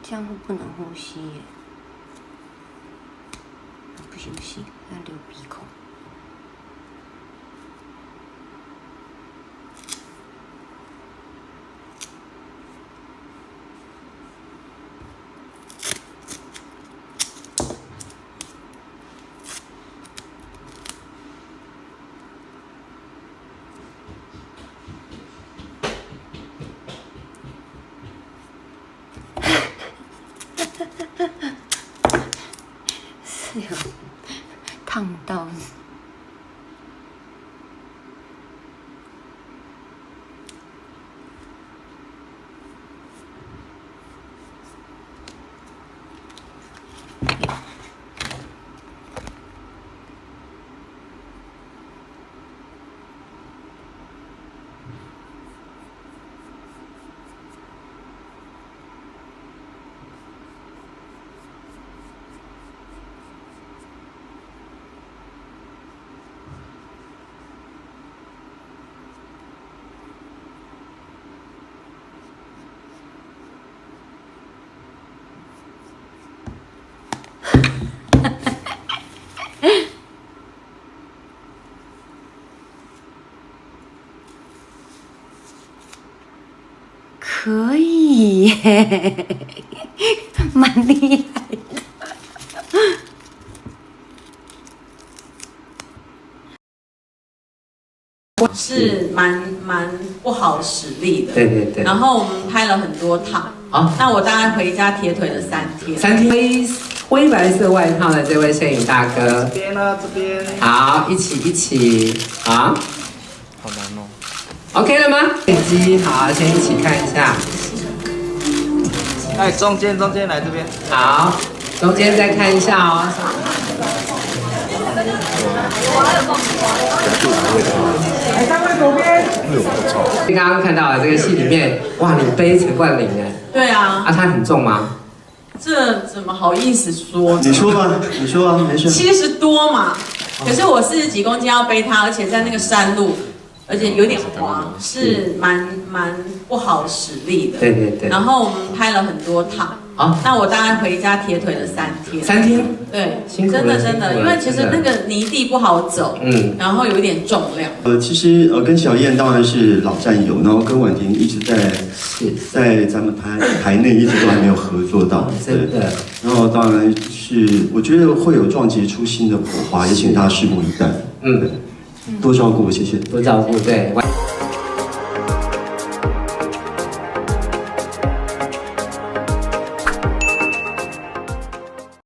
这样会不能呼吸耶。不行不行，要流鼻孔。是有烫到。可以耶，蛮厉害的。是蛮不好使力的。对对对。然后我们拍了很多趟。好，那我大概回家铁腿了3天。3天。灰白色外套的这位摄影大哥。这边呢，这边。好，一起，好。好难哦。OK 了吗？手机好，先一起看一下。哎，中间来这边。好，中间再看一下哦。来，三位左边。刚刚看到了这个戏里面，哇，你背陈冠霖哎。对啊。啊，他很重吗？这怎么好意思说？你说吧，你说啊，没事。70多嘛，可是我40几公斤要背它，而且在那个山路，而且有点滑，是蛮不好使力的。对对对。然后我们拍了很多趟。好，那我大概回家铁腿了3天。3天？对，辛苦了真的，因为其实那个泥地不好走，然后有一点重量。其实跟小燕当然是老战友，然后跟婉婷一直在咱们台内一直都还没有合作到，真的。然后当然是我觉得会有撞击出新的火花，也请大家拭目以待。多照顾，谢谢。多照顾，对。